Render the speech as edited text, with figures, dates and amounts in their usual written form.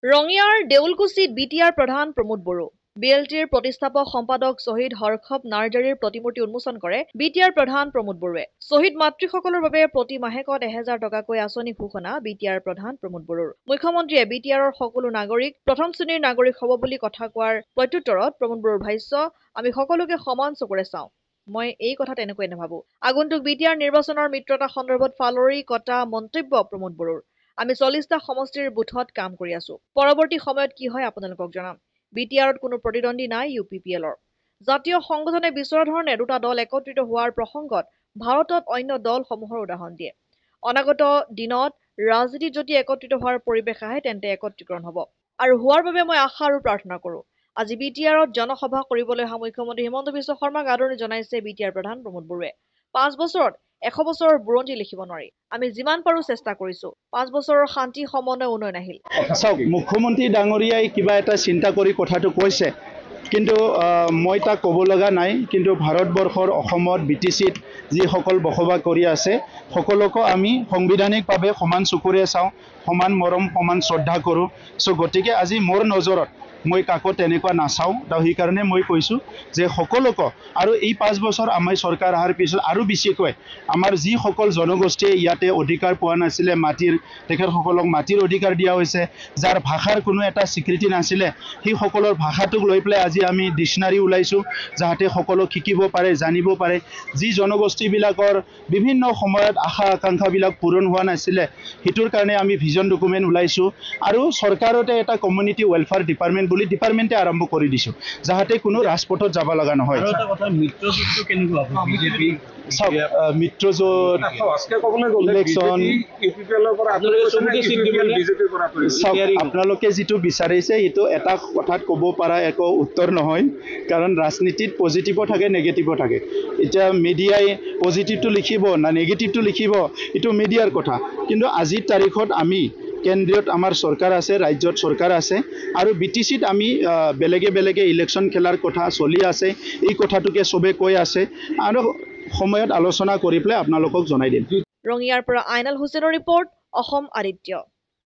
ৰঙিয়াৰ দেউলকুচিত বিটিআৰ প্ৰধান প্ৰমোদ বড়ো বিএলটিৰ প্ৰতিষ্ঠাপক সম্পাদক শ্বহীদ হৰ্ষৱ নাৰ্জাৰীৰ প্ৰতিমূৰ্তি উন্মোচন কৰে বিটিআৰ প্ৰধান প্ৰমোদ বড়োৱে। শ্বহীদ মাতৃসকলৰ বাবে প্ৰতি মাহেকত 1000 টকাকৈ আঁচনি ঘোষণা বিটিআৰ প্ৰধান প্ৰমোদ বড়োৰ। মুখ্যমন্ত্ৰীয়ে বিটিআৰৰ সকলো নাগৰিক প্ৰথম শ্ৰেণীৰ নাগৰিক হ'ব বুলি কথা কোৱাৰ প্ৰত্যুত্তৰত প্ৰমোদ বড়োৰ ভাষ্য, আমি সকলোকে সমান চকুৰে চাওঁ। মই এই কথা তেনেকৈ নাভাবো। আগন্তুক বিটিআৰ নিৰ্বাচনৰ মিত্ৰতা সন্দৰ্ভত ফালৰি কটা মন্তব্য প্ৰমোদ বড়োৰ। আমি 40টা সমষ্টিৰ বুথত কাম কৰি আছো। পৰৱৰ্তী সময়ত কি হয় আপোনালোকক জনাম। বিটিআৰত কোনো প্ৰতিদ্বন্দ্বী নাই UPPLৰ। জাতীয় সংগঠনে বিচৰা ধৰণে দুটা দল একত্ৰিত হোৱাৰ প্ৰসংগত ভাৰতত অন্য দলসমূহৰ উদাহৰণ দিয়ে। অনাগত দিনত ৰাজনীতিত যদি একত্ৰিত হোৱাৰ পৰিৱেশ আহে তেন্তে একত্ৰীকৰণ হ'ব আৰু হোৱাৰ বাবে মই আশা আৰু প্ৰাৰ্থনা কৰোঁ। আজি বিটিআৰত জনসভা কৰিবলৈ অহা মুখ্যমন্ত্ৰী হিমন্ত বিশ্ব শৰ্মাক আদৰণি জনাইছে বিটিআৰ প্ৰধান প্ৰমোদ বড়োৱে। 5 বছৰত 100 বছৰৰ বুৰঞ্জী লিখিব নোৱাৰি। আমি যিমান পাৰো চেষ্টা কৰিছো। 5 বছৰৰ শান্তি সমন্বয় উন্নয়ন আহিল। চাওক, মুখ্যমন্ত্ৰী ডাঙৰীয়াই কিবা এটা চিন্তা কৰি কথাটো কৈছে, কিন্তু মই তাক ক'ব লগা নাই। কিন্তু ভাৰতবৰ্ষৰ অসমত BTCত যিসকল বসবাস কৰি আছে সকলোকে আমি সাংবিধানিকভাৱে সমান চকুৰে চাওঁ, সমান মৰম, সমান শ্ৰদ্ধা কৰোঁ। গতিকে আজি মোৰ নজৰত মই কাকো তেনেকুৱা নাচাওঁ। সেইকাৰণে মই কৈছোঁ যে সকলোকে, আৰু এই 5 বছৰ আমাৰ চৰকাৰ অহাৰ পিছত আৰু বেছিকৈ আমাৰ যিসকল জনগোষ্ঠীয়ে ইয়াতে অধিকাৰ পোৱা নাছিলে, তেখেতসকলক মাটিৰ অধিকাৰ দিয়া হৈছে। যাৰ ভাষাৰ কোনো এটা স্বীকৃতি নাছিলে, সেইসকলৰ ভাষাটোক লৈ পেলাই আজি আমি ডিক্সনাৰী ওলাইছোঁ, যাতে সকলো শিকিব পাৰে, জানিব পাৰে। যি জনগোষ্ঠীবিলাকৰ বিভিন্ন সময়ত আশা আকাংক্ষাবিলাক পূৰণ হোৱা নাছিলে, সেইটোৰ কাৰণে আমি ভিজন ডকুমেণ্ট ওলাইছোঁ। আৰু চৰকাৰতে এটা কমিউনিটি ৱেলফেয়াৰ ডিপাৰ্টমেণ্ট বুলি ডিপাৰ্টমেণ্টে আৰম্ভ কৰি দিছোঁ, যাতে কোনো ৰাজপথত যাব লগা নহয়। চাওক, মিত্ৰজোঁট ইলেকশ্যন, চাওক, আপোনালোকে যিটো বিচাৰিছে সেইটো এটা কথাত ক'ব পৰা একো উত্তৰ নহয়। কাৰণ ৰাজনীতিত পজিটিভো থাকে, নেগেটিভো থাকে। এতিয়া মিডিয়াই পজিটিভটো লিখিব না নেগেটিভটো লিখিব, এইটো মিডিয়াৰ কথা। কিন্তু আজিৰ তাৰিখত আমি কেন্দ্ৰীয়ত আমাৰ চৰকাৰ আছে, ৰাজ্যত চৰকাৰ আছে, আৰু BTCত আমি বেলেগে বেলেগে ইলেকশ্যন খেলাৰ কথা চলি আছে। এই কথাটোকে চবে কৈ আছে, আৰু সময়ত আলোচনা কৰি পেলাই আপোনালোকক জনাই দিম। ৰঙিয়াৰ পৰা আইনাল হুছেইনৰ ৰিপৰ্ট, অসম আদিত্য।